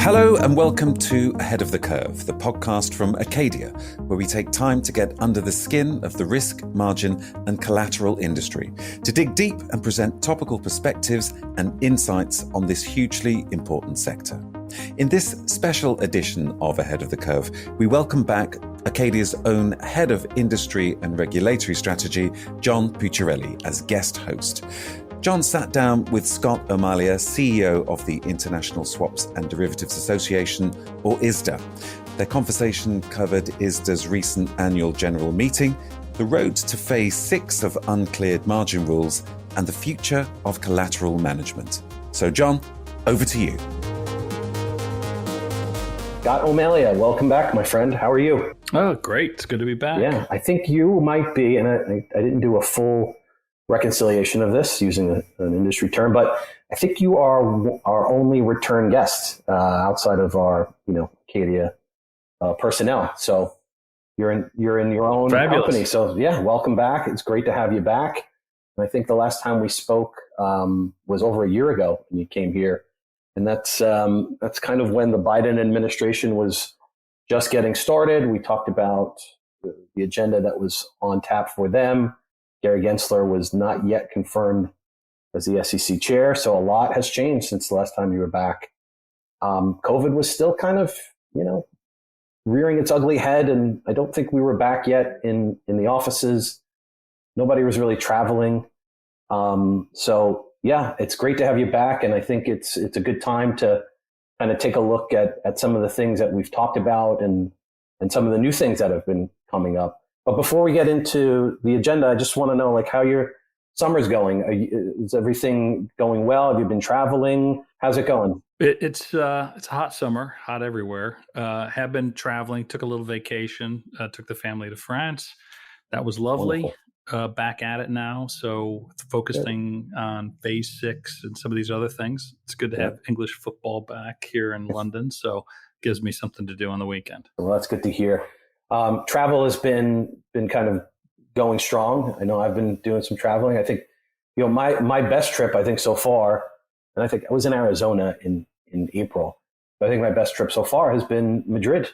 Hello and welcome to Ahead of the Curve, the podcast from Acadia, where we take time to get under the skin of the risk, margin and collateral industry, to dig deep and present topical perspectives and insights on this hugely important sector. In this special edition of Ahead of the Curve, we welcome back Acadia's own Head of Industry and Regulatory Strategy, John Pucciarelli, as guest host. John sat down with Scott O'Malley, CEO of the International Swaps and Derivatives Association, or ISDA. Their conversation covered ISDA's recent annual general meeting, the road to phase 6 of Uncleared Margin Rules, and the future of collateral management. So John, over to you. Scott O'Malley, welcome back, my friend. How are you? Oh, great. It's good to be back. Yeah, I think you might be, and I didn't do a full reconciliation of this using an industry term, but I think you are our only return guest outside of our, Acadia personnel. So you're in your own Fabulous. Company. So yeah, welcome back. It's great to have you back. And I think the last time we spoke was over a year ago when you came here, and that's kind of when the Biden administration was just getting started. We talked about the agenda that was on tap for them. Gary Gensler was not yet confirmed as the SEC chair, so a lot has changed since the last time you were back. COVID was still kind of, rearing its ugly head, and I don't think we were back yet in the offices. Nobody was really traveling. So yeah, it's great to have you back, and I think it's a good time to kind of take a look at some of the things that we've talked about and some of the new things that have been coming up. But before we get into the agenda, I just want to know how your summer's going. Is everything going well? Have you been traveling? How's it going? It's a hot summer, hot everywhere. Have been traveling, took a little vacation, took the family to France. That was lovely. Back at it now. So focusing on phase 6 and some of these other things. It's good to have English football back here in London. So gives me something to do on the weekend. Well, that's good to hear. Travel has been kind of going strong. I know I've been doing some traveling. I think, my best trip, I think so far, and I think I was in Arizona in April, but I think my best trip so far has been Madrid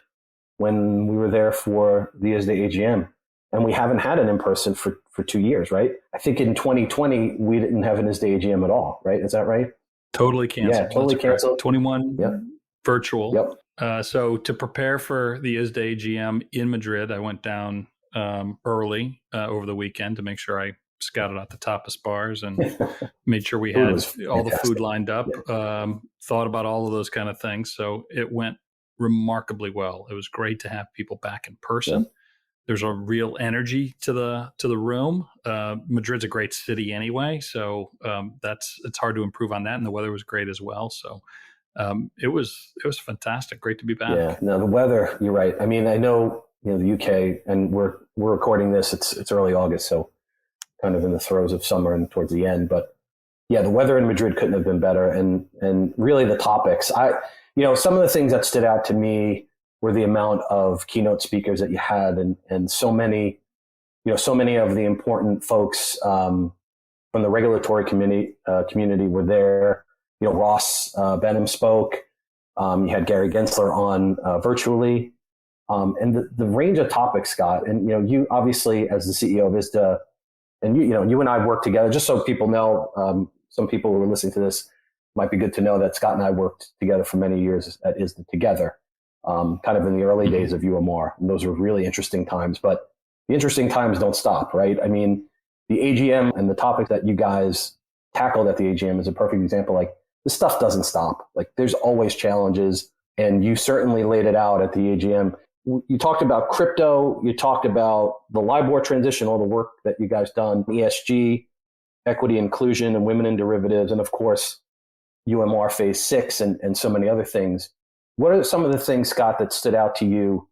when we were there for the ISDA AGM. And we haven't had an in-person for 2 years, right? I think in 2020, we didn't have an ISDA AGM at all, right? Is that right? Totally canceled. Yeah, totally canceled. 21 virtual. Yep. So to prepare for the ISDA AGM in Madrid, I went down early over the weekend to make sure I scouted out the tapas bars and made sure we had all the food lined up, thought about all of those kind of things. So it went remarkably well. It was great to have people back in person. Yep. There's a real energy to the room. Madrid's a great city anyway, so it's hard to improve on that. And the weather was great as well. So it was fantastic. Great to be back. Yeah. No, the weather. You're right. I mean, I know the UK, and we're recording this. It's early August, so kind of in the throes of summer and towards the end. But yeah, the weather in Madrid couldn't have been better. And really the topics. Some of the things that stood out to me were the amount of keynote speakers that you had, and so many of the important folks from the regulatory community were there. Ross Benham spoke. You had Gary Gensler on virtually, and the range of topics, Scott. And you obviously, as the CEO of ISDA, and you and I worked together. Just so people know, some people who are listening to this might be good to know that Scott and I worked together for many years at ISDA together. Kind of in the early days of UMR. And those were really interesting times, but the interesting times don't stop, right? I mean, the AGM and the topic that you guys tackled at the AGM is a perfect example. This stuff doesn't stop. There's always challenges, and you certainly laid it out at the AGM. You talked about crypto, you talked about the LIBOR transition, all the work that you guys done, ESG, equity inclusion, and women in derivatives, and of course, UMR phase 6 and so many other things. What are some of the things, Scott, that stood out to you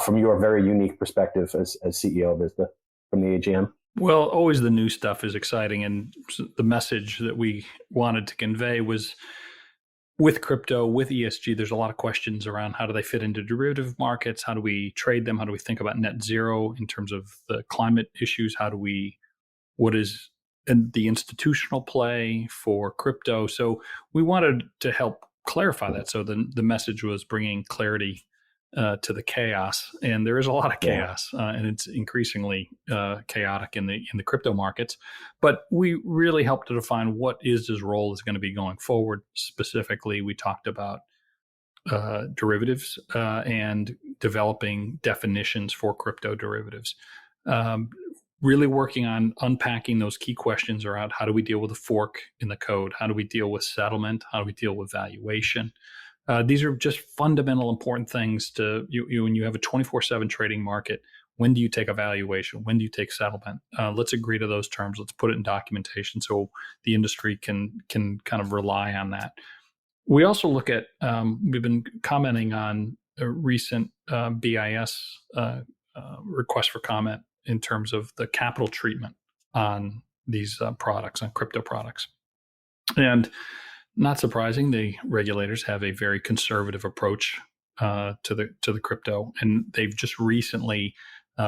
from your very unique perspective as CEO of ISDA from the AGM? Well, always the new stuff is exciting. And the message that we wanted to convey was with crypto, with ESG, there's a lot of questions around how do they fit into derivative markets? How do we trade them? How do we think about net zero in terms of the climate issues? What is the institutional play for crypto? So we wanted to help clarify that. So the message was bringing clarity to the chaos, and there is a lot of chaos, and it's increasingly chaotic in the crypto markets. But we really helped to define what ISDA's role is going to be going forward. Specifically, we talked about derivatives and developing definitions for crypto derivatives. Really working on unpacking those key questions around how do we deal with a fork in the code? How do we deal with settlement? How do we deal with valuation? These are just fundamental, important things to you when you have a 24/7 trading market. When do you take a valuation? When do you take settlement? Let's agree to those terms. Let's put it in documentation so the industry can kind of rely on that. We also look at, we've been commenting on a recent BIS request for comment in terms of the capital treatment on these products, on crypto products. And not surprising, the regulators have a very conservative approach to the crypto, and they've just recently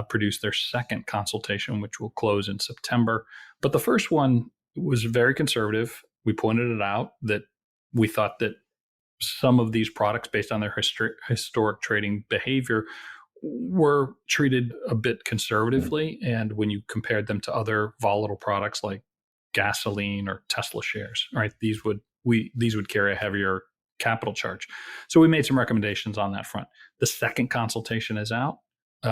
produced their second consultation, which will close in September. But the first one was very conservative. We pointed it out that we thought that some of these products, based on their historic trading behavior, were treated a bit conservatively. And when you compared them to other volatile products like gasoline or Tesla shares, right, these would carry a heavier capital charge. So we made some recommendations on that front. The second consultation is out.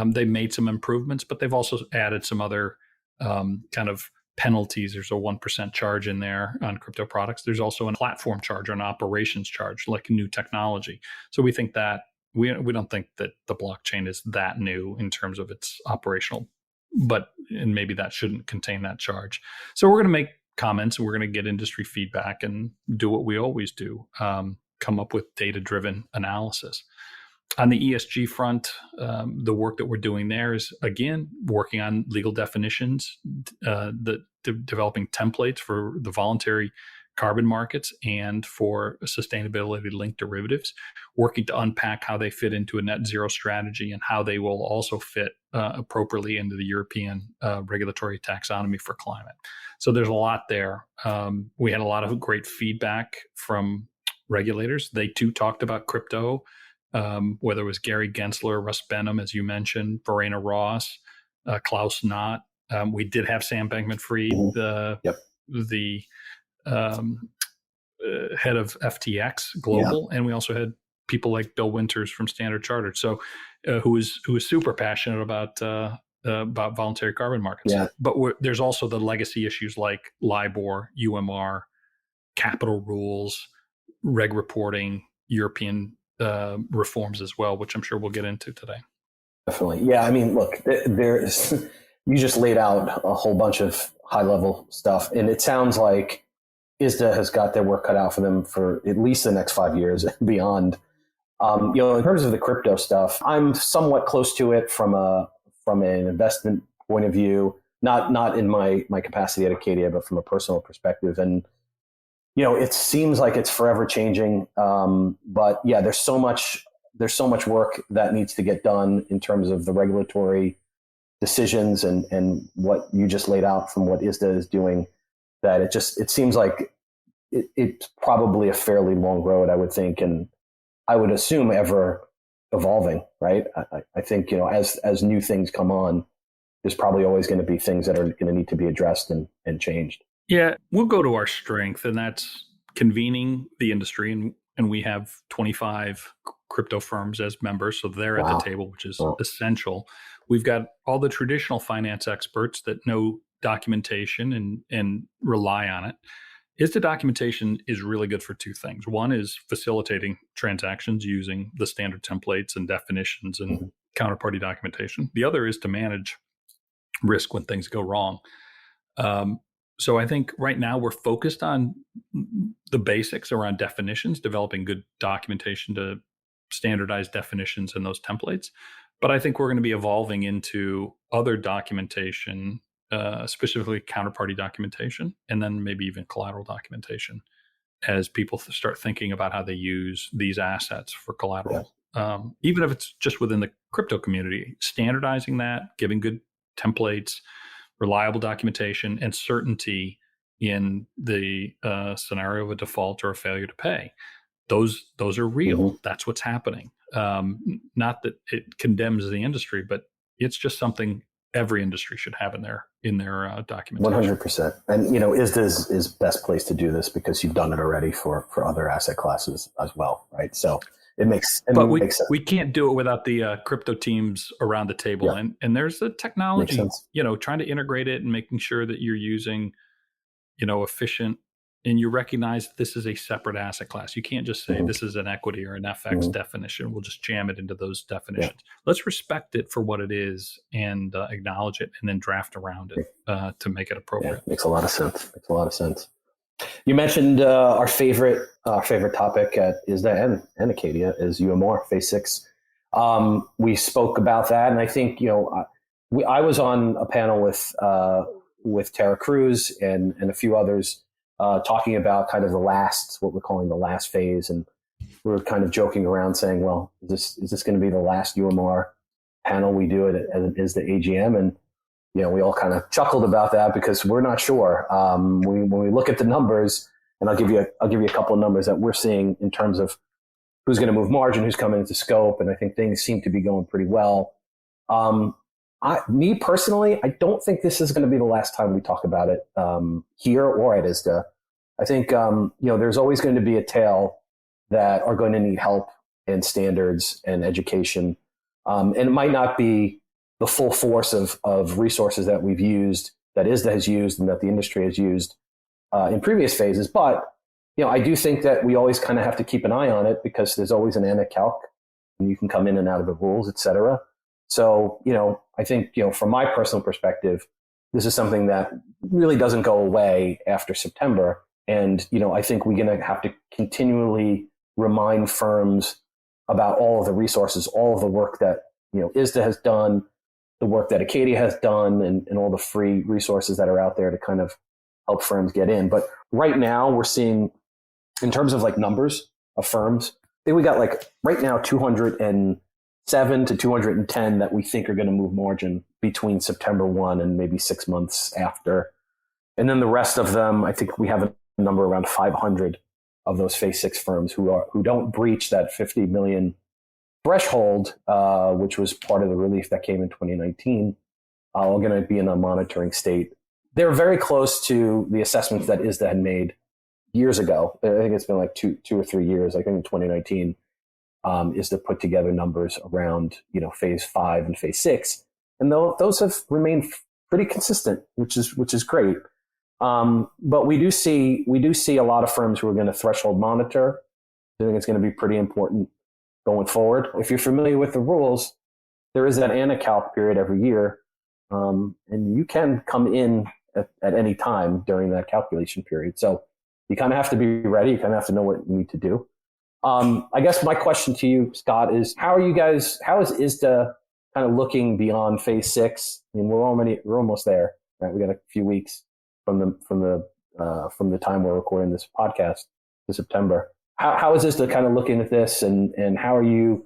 They made some improvements, but they've also added some other kind of penalties. There's a 1% charge in there on crypto products. There's also a platform charge or an operations charge, like new technology. So we think that we don't think that the blockchain is that new in terms of its operational, and maybe that shouldn't contain that charge. So we're going to make comments, and we're going to get industry feedback and do what we always do, come up with data-driven analysis. On the ESG front, the work that we're doing there is, again, working on legal definitions, developing templates for the voluntary carbon markets and for sustainability-linked derivatives, working to unpack how they fit into a net zero strategy and how they will also fit appropriately into the European regulatory taxonomy for climate. So there's a lot there. We had a lot of great feedback from regulators. They too talked about crypto, whether it was Gary Gensler, Russ Benham, as you mentioned, Verena Ross, Klaus Knott. We did have Sam Bankman-Fried, the head of FTX Global, and we also had people like Bill Winters from Standard Chartered, so who was super passionate about voluntary carbon markets. Yeah. But there's also the legacy issues like LIBOR, UMR, capital rules, reg reporting, European reforms as well, which I'm sure we'll get into today. Definitely. Yeah. I mean, look, you just laid out a whole bunch of high level stuff, and it sounds like ISDA has got their work cut out for them for at least the next 5 years and beyond. In terms of the crypto stuff, I'm somewhat close to it from an investment point of view, not in my capacity at Acadia, but from a personal perspective. And it seems like it's forever changing. But yeah, there's so much work that needs to get done in terms of the regulatory decisions and what you just laid out from what ISDA is doing, that it seems like it's probably a fairly long road, I would think, and I would assume ever evolving, right? I think, as new things come on, there's probably always going to be things that are going to need to be addressed and changed. Yeah, we'll go to our strength, and that's convening the industry. And we have 25 crypto firms as members, so they're at the table, which is essential. We've got all the traditional finance experts that know documentation and rely on it. ISDA documentation is really good for two things. One is facilitating transactions using the standard templates and definitions and counterparty documentation. The other is to manage risk when things go wrong. So I think right now we're focused on the basics around definitions, developing good documentation to standardize definitions in those templates. But I think we're going to be evolving into other documentation, specifically counterparty documentation, and then maybe even collateral documentation as people start thinking about how they use these assets for collateral. Yeah. Even if it's just within the crypto community, standardizing that, giving good templates, reliable documentation, and certainty in the scenario of a default or a failure to pay. those are real. Mm-hmm. That's what's happening. Not that it condemns the industry, but it's just something every industry should have in their documentation. 100%. And ISDA is best place to do this because you've done it already for other asset classes as well, right? So it makes sense. We can't do it without the crypto teams around the table, and there's the technology, trying to integrate it and making sure that you're using, efficient, and you recognize this is a separate asset class. You can't just say this is an equity or an FX definition. We'll just jam it into those definitions. Let's respect it for what it is and acknowledge it, and then draft around it to make it appropriate. Makes a lot of sense. You mentioned our favorite topic at ISDA and Acadia is UMR Phase 6. We spoke about that, and I think I was on a panel with Tara Cruz and a few others talking about kind of what we're calling the last phase, and we were kind of joking around saying, well, is this going to be the last UMR panel we do at ISDA AGM? And we all kind of chuckled about that because we're not sure. When we look at the numbers, and I'll give you a couple of numbers that we're seeing in terms of who's going to move margin, who's coming into scope, and I think things seem to be going pretty well. Me personally, I don't think this is going to be the last time we talk about it here or at ISDA. I think there's always going to be a tail that are going to need help and standards and education, and it might not be the full force of resources that we've used, that ISDA has used, and that the industry has used in previous phases. But I do think that we always kind of have to keep an eye on it because there's always an ANA calc, and you can come in and out of the rules, et cetera. So I think from my personal perspective, this is something that really doesn't go away after September, and I think we're going to have to continually remind firms about all of the resources, all of the work that ISDA has done, the work that Acadia has done, and all the free resources that are out there to kind of help firms get in. But right now we're seeing, in terms of like numbers of firms, I think we got like right now 207 to 210 that we think are going to move margin between September 1 and maybe 6 months after. And then the rest of them, I think we have a number around 500 of those Phase 6 firms who don't breach that 50 million threshold, which was part of the relief that came in 2019, are going to be in a monitoring state. They're very close to the assessments that ISDA had made years ago. I think it's been like two or 3 years. I think in 2019, ISDA put together numbers around Phase 5 and Phase 6, and those have remained pretty consistent, which is great. But we do see a lot of firms who are going to threshold monitor. I think it's going to be pretty important going forward. If you're familiar with the rules, there is that ANA calc period every year, and you can come in at any time during that calculation period. So you kind of have to be ready. You kind of have to know what you need to do. I guess my question to you, Scott, is how is ISDA kind of looking beyond Phase 6? I mean, we're almost there, right? We got a few weeks from the time we're recording this podcast to September. How is ISDA kind of looking at this, and how are you?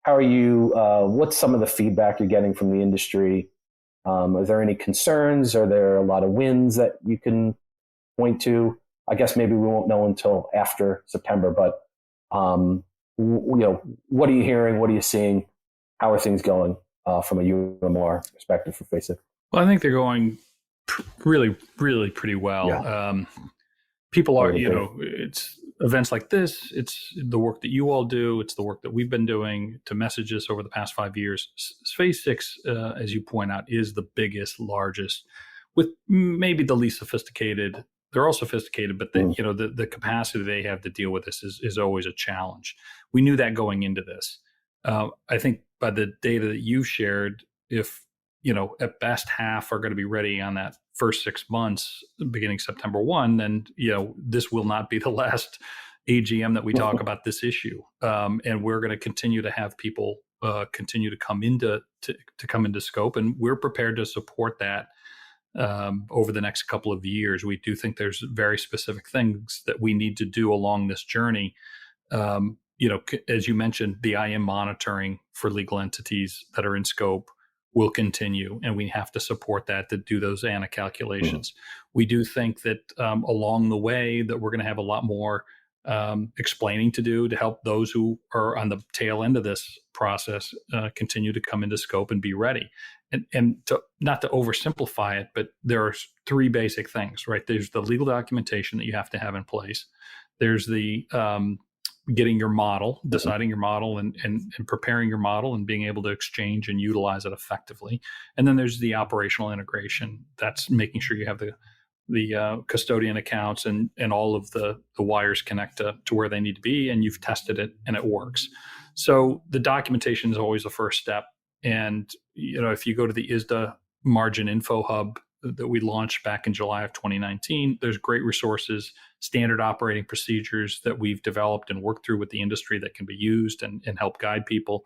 What's some of the feedback you're getting from the industry? Are there any concerns? Are there a lot of wins that you can point to? I guess maybe we won't know until after September, but what are you hearing? What are you seeing? How are things going from a UMR perspective for Phase 6? Well, I think they're going really, really pretty well. Yeah. People are, it's events like this. It's the work that you all do. It's the work that we've been doing to message this over the past 5 years. Phase 6, as you point out, is the biggest, largest, with maybe the least sophisticated. They're all sophisticated, but the capacity they have to deal with this is always a challenge. We knew that going into this. I think by the data that you shared, if at best half are going to be ready on that first 6 months, beginning September 1, then this will not be the last AGM that we talk about this issue, and we're going to continue to have people continue to come into scope, and we're prepared to support that. Over the next couple of years, we do think there's very specific things that we need to do along this journey. As you mentioned, the IM monitoring for legal entities that are in scope will continue, and we have to support that to do those ANA calculations. We do think that along the way that we're going to have a lot more explaining to help those who are on the tail end of this process continue to come into scope and be ready. And not to oversimplify it, but there are three basic things, right? There's the legal documentation that you have to have in place. There's the getting your model, deciding your model and preparing your model and being able to exchange and utilize it effectively. And then there's the operational integration. That's making sure you have the custodian accounts and all of the wires connect to where they need to be, and you've tested it and it works. So the documentation is always the first step. And if you go to the ISDA Margin Info Hub that we launched back in July of 2019, there's great resources, standard operating procedures that we've developed and worked through with the industry that can be used and help guide people.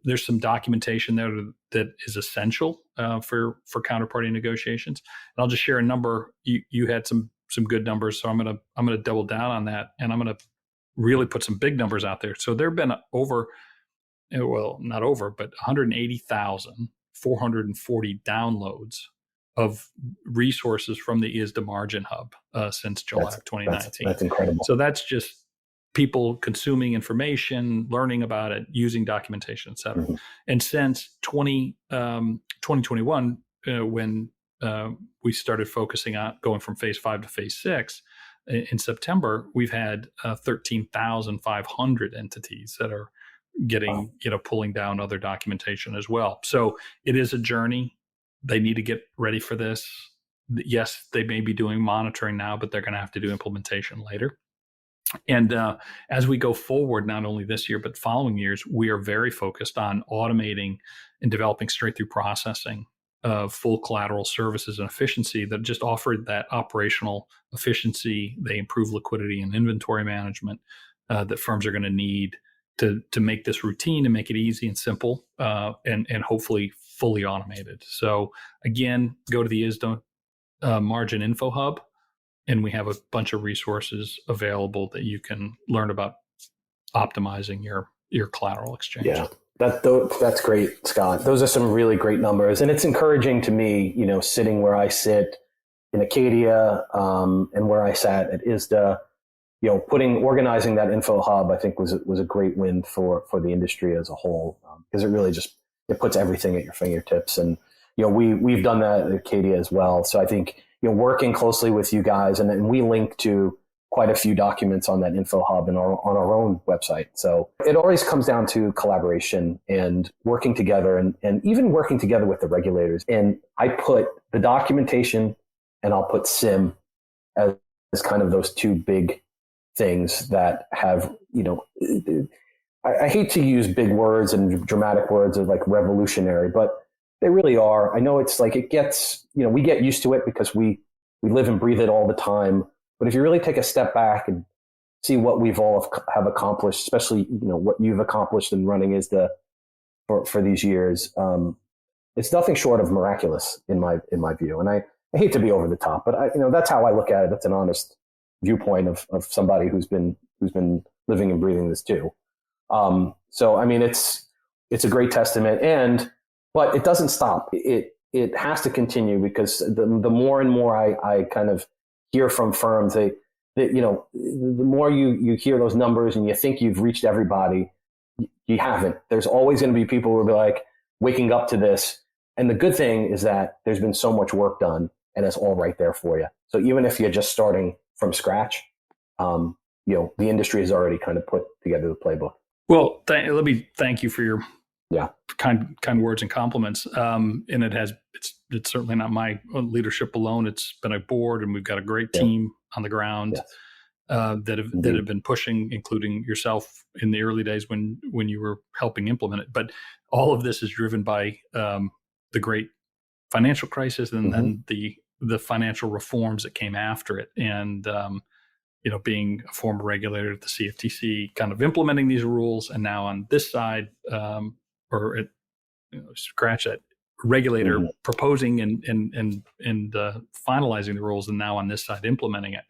There's some documentation there that is essential for counterparty negotiations. And I'll just share a number. You had some good numbers, so I'm gonna double down on that, and I'm gonna really put some big numbers out there. So there have been not over, but 180,440 downloads of resources from the ISDA Margin Hub since July of 2019. That's incredible. So that's just people consuming information, learning about it, using documentation, et cetera. Mm-hmm. And since 2021, when we started focusing on going from phase 5 to phase 6, in September, we've had 13,500 entities that are getting, pulling down other documentation as well. So it is a journey. They need to get ready for this. Yes, they may be doing monitoring now, but they're going to have to do implementation later. And as we go forward, not only this year, but following years, we are very focused on automating and developing straight-through processing of full collateral services and efficiency that just offered that operational efficiency. They improve liquidity and inventory management that firms are going to need to make this routine and make it easy and simple and hopefully fully automated. So again, go to the ISDA Margin Info Hub, and we have a bunch of resources available that you can learn about optimizing your collateral exchange. Yeah, that's great, Scott. Those are some really great numbers. And it's encouraging to me, sitting where I sit in Acadia and where I sat at ISDA, organizing that info hub, I think was a great win for the industry as a whole, because it really it puts everything at your fingertips. And, we've done that at Acadia as well. So I think, working closely with you guys, and we link to quite a few documents on that info hub and on our own website. So it always comes down to collaboration and working together and even working together with the regulators. And I put the documentation and I'll put SIMM as kind of those two big things that have, I hate to use big words and dramatic words of like revolutionary, but they really are. I know it's like it gets, we get used to it because we live and breathe it all the time. But if you really take a step back and see what we've all have accomplished, especially, what you've accomplished in running ISDA for these years, it's nothing short of miraculous in my view. And I hate to be over the top, but that's how I look at it. That's an honest viewpoint of somebody who's been living and breathing this too. So, I mean, it's a great testament, but it doesn't stop. It has to continue, because the more and more I kind of hear from firms, the more you hear those numbers and you think you've reached everybody, you haven't. There's always going to be people who will be like waking up to this. And the good thing is that there's been so much work done and it's all right there for you. So even if you're just starting from scratch, the industry has already kind of put together the playbook. Well, let me thank you for your kind words and compliments. And it's certainly not my leadership alone. It's been a board, and we've got a great team on the ground that have been pushing, including yourself in the early days when you were helping implement it. But all of this is driven by the great financial crisis and then the financial reforms that came after it. And being a former regulator at the CFTC, kind of implementing these rules, and now on this side, scratch that, regulator proposing and finalizing the rules, and now on this side implementing it.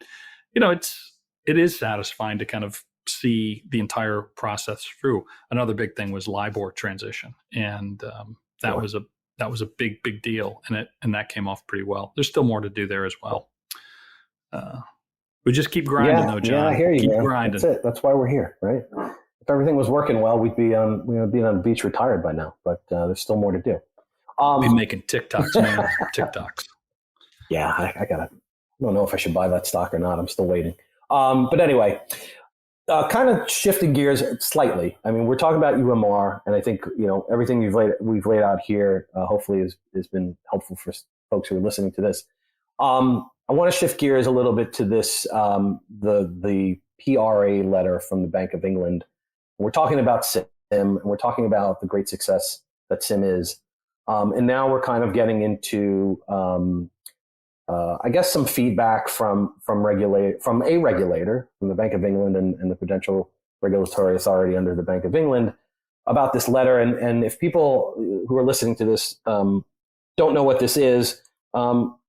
It is satisfying to kind of see the entire process through. Another big thing was LIBOR transition, and that was a big deal, and that came off pretty well. There's still more to do there as well. We just keep grinding, though, John. Yeah, I hear you, keep man. grinding. That's it. That's why we're here, right? If everything was working well, we'd be on the beach retired by now. But there's still more to do. Be making TikToks, man. TikToks. Yeah, I don't know if I should buy that stock or not. I'm still waiting. But anyway, kind of shifting gears slightly. I mean, we're talking about UMR, and I think everything we've laid out here hopefully has been helpful for folks who are listening to this. I want to shift gears a little bit to this the PRA letter from the Bank of England. We're talking about SIMM, and we're talking about the great success that SIMM is, and now we're kind of getting into I guess some feedback from a regulator, from the Bank of England and the Prudential Regulatory Authority under the Bank of England about this letter. And if people who are listening to this don't know what this is,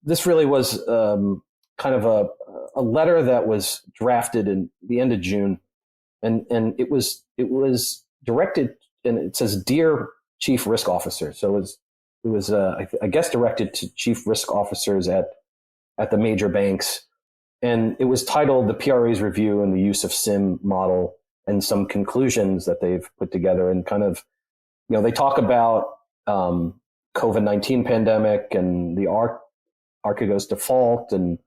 this really was kind of a letter that was drafted in the end of June, and it was directed, and it says, "Dear Chief Risk Officer." So it was I guess directed to chief risk officers at the major banks. And it was titled "The PRA's Review and the Use of SIMM Model and Some Conclusions that They've Put Together." And kind of, they talk about COVID-19 pandemic and the Archegos default and,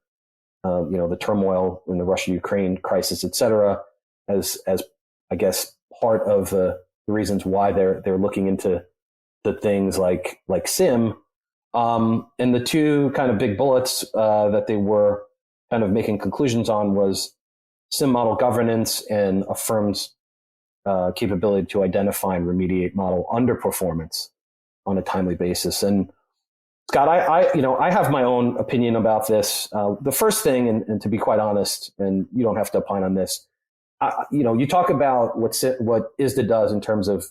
the turmoil in the Russia-Ukraine crisis, et cetera, as I guess part of the reasons why they're looking into the things like SIMM. And the two kind of big bullets that they were kind of making conclusions on was SIMM model governance and a firm's capability to identify and remediate model underperformance on a timely basis. And Scott, I have my own opinion about this. The first thing, and to be quite honest, and you don't have to opine on this, you talk about what ISDA does in terms of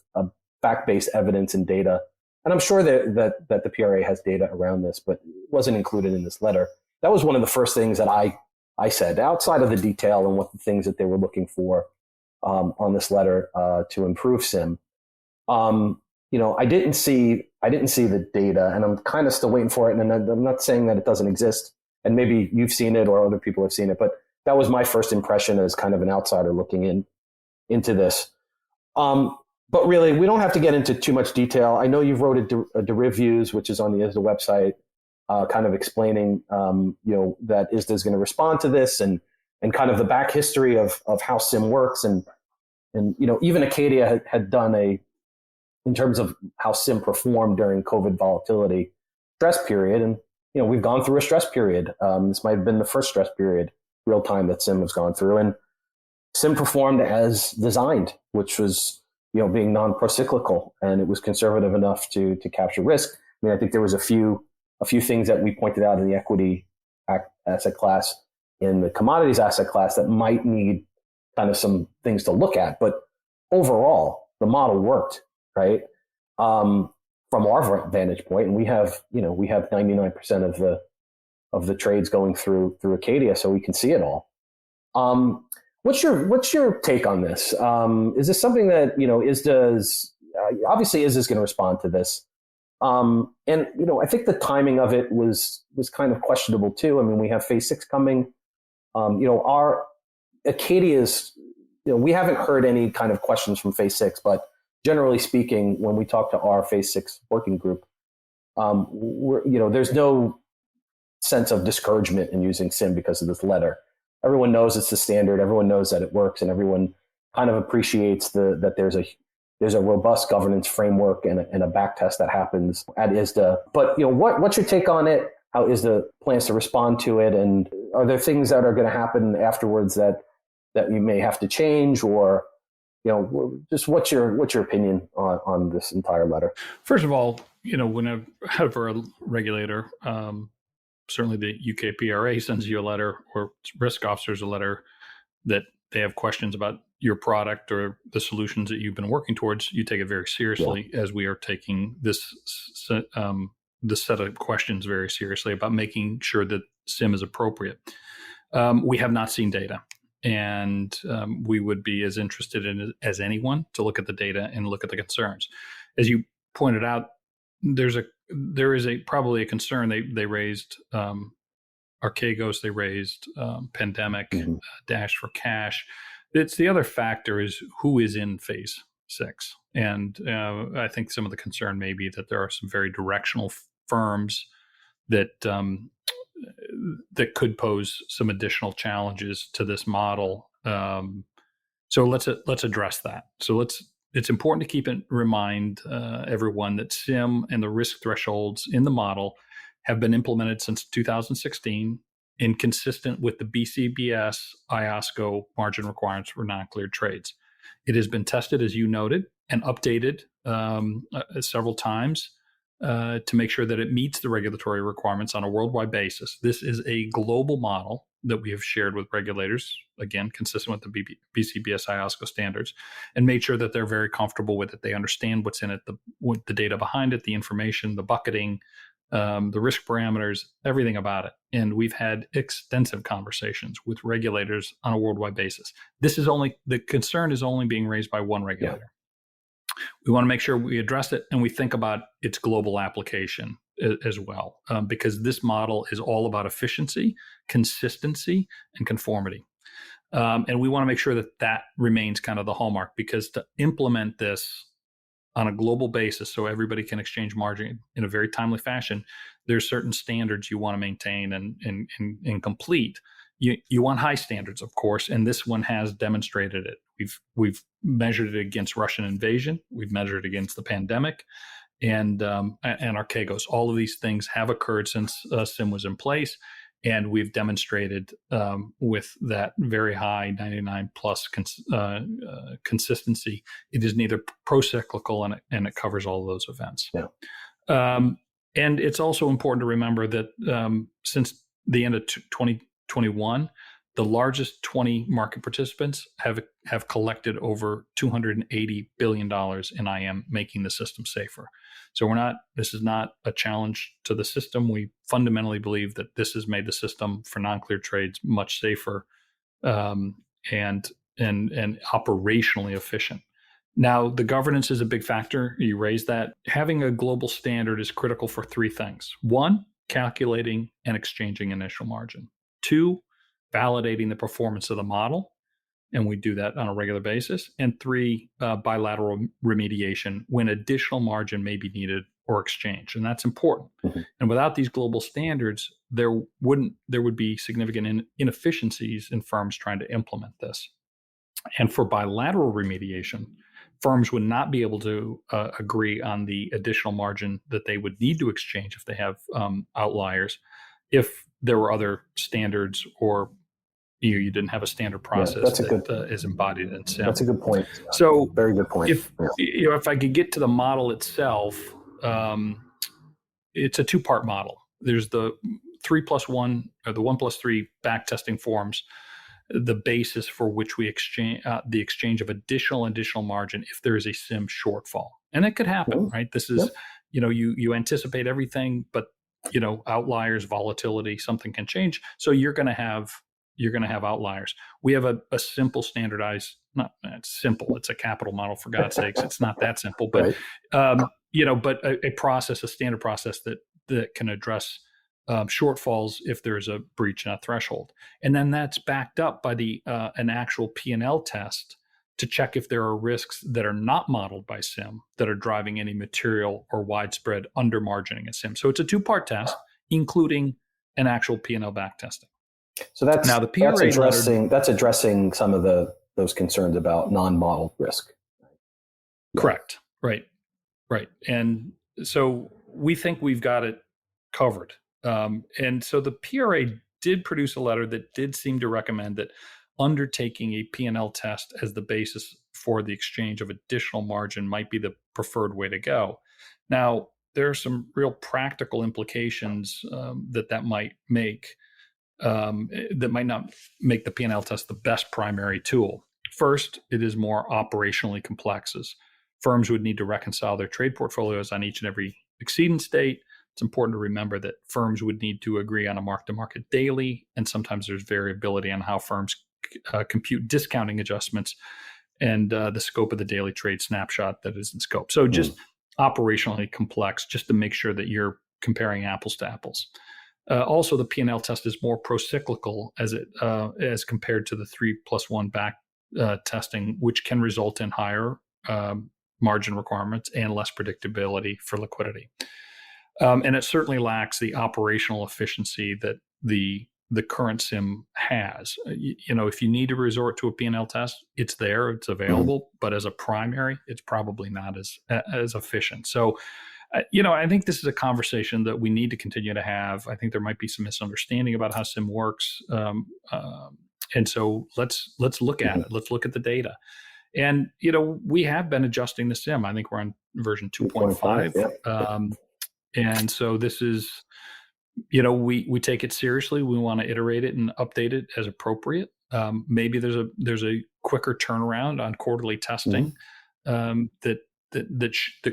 fact-based evidence and data. And I'm sure that the PRA has data around this, but it wasn't included in this letter. That was one of the first things that I said, outside of the detail and what the things that they were looking for on this letter to improve SIMM. I didn't see the data, and I'm kind of still waiting for it. And I'm not saying that it doesn't exist, and maybe you've seen it or other people have seen it, but that was my first impression as kind of an outsider looking into this. But really, we don't have to get into too much detail. I know you've wrote a reviews, which is on the ISDA website, kind of explaining, that ISDA is going to respond to this and kind of the back history of how SIMM works. And even Acadia had done in terms of how SIMM performed during COVID volatility stress period. And, we've gone through a stress period. This might have been the first stress period real time that SIMM has gone through. And SIMM performed as designed, which was, being non-procyclical, and it was conservative enough to capture risk. I mean, I think there was a few things that we pointed out in the equity asset class, in the commodities asset class, that might need kind of some things to look at. But overall, the model worked, right? From our vantage point, and we have 99% of the trades going through Acadia, so we can see it all. What's your take on this? Is this something that ISDA's obviously ISDA's going to respond to this, and I think the timing of it was kind of questionable too. I mean, we have Phase 6 coming. Our Acadia's, we haven't heard any kind of questions from Phase 6, but generally speaking, when we talk to our Phase 6 working group, there's no sense of discouragement in using SIMM because of this letter. Everyone knows it's the standard. Everyone knows that it works, and everyone kind of appreciates that there's a robust governance framework and a back test that happens at ISDA. But what's your take on it? How ISDA plans to respond to it, and are there things that are going to happen afterwards that you may have to change, or just what's your opinion on this entire letter? First of all, whenever a regulator, certainly the UK PRA sends you a letter, or risk officers a letter, that they have questions about your product or the solutions that you've been working towards, you take it very seriously, as we are taking this set of questions very seriously about making sure that SIMM is appropriate. We have not seen data, and we would be as interested in it as anyone to look at the data and look at the concerns. As you pointed out, there is probably a concern they raised Archegos they raised, Pandemic, Dash for Cash. It's the other factor is who is in phase 6. And I think some of the concern may be that there are some very directional firms that that could pose some additional challenges to this model. So let's address that. So it's important to keep in remind everyone that SIMM and the risk thresholds in the model have been implemented since 2016 and consistent with the BCBS IOSCO margin requirements for non-cleared trades. It has been tested, as you noted, and updated several times to make sure that it meets the regulatory requirements on a worldwide basis. This is a global model that we have shared with regulators, again, consistent with the BCBS IOSCO standards, and made sure that they're very comfortable with it. They understand what's in it, the data behind it, the information, the bucketing, the risk parameters, everything about it. And we've had extensive conversations with regulators on a worldwide basis. The concern is only being raised by one regulator. Yeah. We want to make sure we address it and we think about its global application as well, because this model is all about efficiency, consistency, and conformity. And we want to make sure that remains kind of the hallmark, because to implement this on a global basis so everybody can exchange margin in a very timely fashion, there's certain standards you want to maintain and complete. You want high standards, of course, and this one has demonstrated it. We've measured it against Russian invasion, we've measured it against the pandemic, and Archegos. All of these things have occurred since SIMM was in place, and we've demonstrated with that very high 99 plus consistency. It is neither pro-cyclical and it covers all of those events. Yeah. And it's also important to remember that since the end of 2021, the largest 20 market participants have collected over $280 billion in IM, making the system safer. So this is not a challenge to the system. We fundamentally believe that this has made the system for non-clear trades much safer and operationally efficient. Now, the governance is a big factor. You raised that. Having a global standard is critical for three things. One, calculating and exchanging initial margin. Two, validating the performance of the model, and we do that on a regular basis. And three, bilateral remediation when additional margin may be needed or exchanged, and that's important. Mm-hmm. And without these global standards, there would be significant inefficiencies in firms trying to implement this. And for bilateral remediation, firms would not be able to agree on the additional margin that they would need to exchange if they have outliers, if there were other standards or you didn't have a standard process that is embodied in SIMM. That's a good point. So very good point. If I could get to the model itself, it's a two-part model. There's the 3+1 or the 1+3 back testing forms, the basis for which we exchange the exchange of additional margin if there is a SIMM shortfall, and it could happen, right? This is you anticipate everything, but outliers, volatility, something can change, so you're going to have outliers. We have a simple standardized, it's simple, it's a capital model, for God's sakes. It's not that simple, but but a process, a standard process that can address shortfalls if there's a breach in a threshold. And then that's backed up by an actual P&L test to check if there are risks that are not modeled by SIMM that are driving any material or widespread under-margining at SIMM. So it's a two-part test, including an actual P&L back testing. So that's addressing some of those concerns about non-modeled risk. Yeah. Correct. Right. And so we think we've got it covered. And so the PRA did produce a letter that did seem to recommend that undertaking a P&L test as the basis for the exchange of additional margin might be the preferred way to go. Now, there are some real practical implications that might make. That might not make the P&L test the best primary tool. First, it is more operationally complex, as firms would need to reconcile their trade portfolios on each and every exceedance date. It's important to remember that firms would need to agree on a mark-to-market daily, and sometimes there's variability on how firms compute discounting adjustments and the scope of the daily trade snapshot that is in scope. So just operationally complex, just to make sure that you're comparing apples to apples. Also, the P&L test is more pro-cyclical as compared to the 3+1 back testing, which can result in higher margin requirements and less predictability for liquidity. And it certainly lacks the operational efficiency that the current SIMM has. If you need to resort to a P&L test, it's there, it's available, but as a primary, it's probably not as efficient. So, I think this is a conversation that we need to continue to have. I think there might be some misunderstanding about how SIMM works. And so let's look at it. Let's look at the data. And, we have been adjusting the SIMM. I think we're on version 2.5. Yeah. And so this is, we take it seriously. We want to iterate it and update it as appropriate. Maybe there's a quicker turnaround on quarterly testing that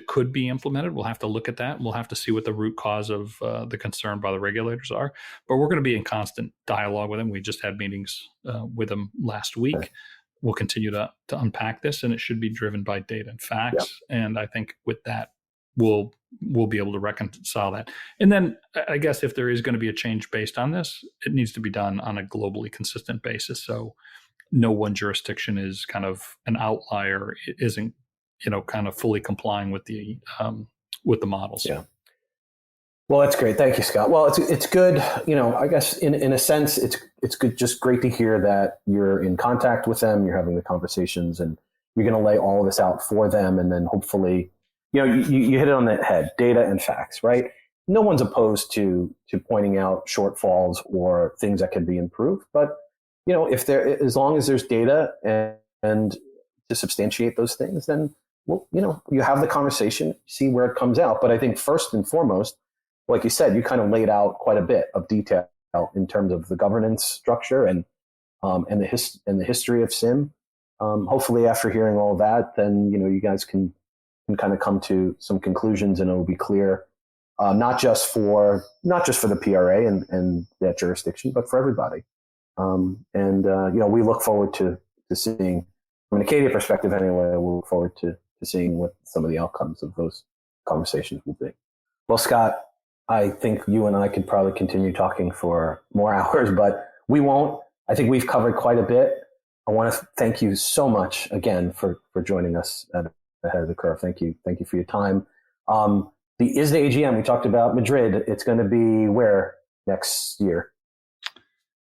could be implemented. We'll have to look at that. We'll have to see what the root cause of the concern by the regulators are. But we're going to be in constant dialogue with them. We just had meetings with them last week. Okay. We'll continue to unpack this, and it should be driven by data and facts. Yep. And I think with that, we'll be able to reconcile that. And then I guess if there is going to be a change based on this, it needs to be done on a globally consistent basis. So no one jurisdiction is kind of an outlier. It isn't, kind of fully complying with the models. Yeah. Well, that's great. Thank you, Scott. Well, it's good. I guess in a sense, it's good. Just great to hear that you're in contact with them. You're having the conversations, and you're going to lay all of this out for them, and then hopefully. You hit it on the head, data and facts, right? No one's opposed to pointing out shortfalls or things that can be improved. But, as long as there's data and to substantiate those things, then, you have the conversation, see where it comes out. But I think first and foremost, like you said, you kind of laid out quite a bit of detail in terms of the governance structure and the history of SIMM. Hopefully after hearing all that, then, you guys can kind of come to some conclusions, and it will be clear, not just for the PRA and that jurisdiction, but for everybody. We look forward to seeing, from an Acadia perspective anyway, we'll look forward to seeing what some of the outcomes of those conversations will be. Well, Scott, I think you and I could probably continue talking for more hours, but we won't. I think we've covered quite a bit. I want to thank you so much again for joining us ahead of the curve. Thank you for your time. The ISDA AGM, we talked about Madrid. It's going to be where next year?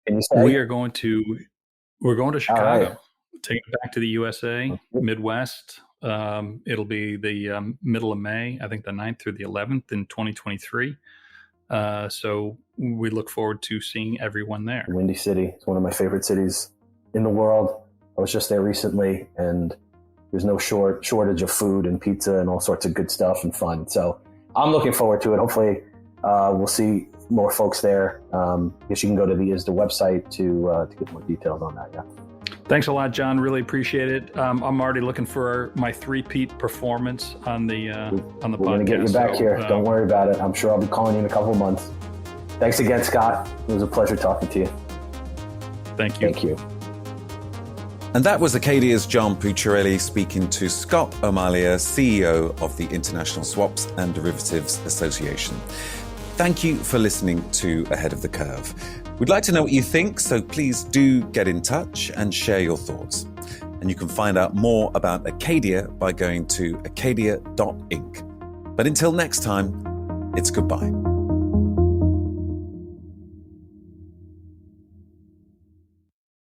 Can you say? We're going to Chicago. Right. Take it back to the USA, Midwest. It'll be the middle of May, I think the 9th through the 11th in 2023. So we look forward to seeing everyone there. Windy City. It's one of my favorite cities in the world. I was just there recently, and there's no shortage of food and pizza and all sorts of good stuff and fun. So I'm looking forward to it. Hopefully we'll see more folks there. I guess you can go to the ISDA website to get more details on that. Yeah. Thanks a lot, John. Really appreciate it. I'm already looking for my three-peat performance on the podcast. We're going to get you back here. Don't worry about it. I'm sure I'll be calling you in a couple of months. Thanks again, Scott. It was a pleasure talking to you. Thank you. Thank you. And that was Acadia's John Pucciarelli speaking to Scott O'Malia, CEO of the International Swaps and Derivatives Association. Thank you for listening to Ahead of the Curve. We'd like to know what you think, so please do get in touch and share your thoughts. And you can find out more about Acadia by going to acadia.inc. But until next time, it's goodbye.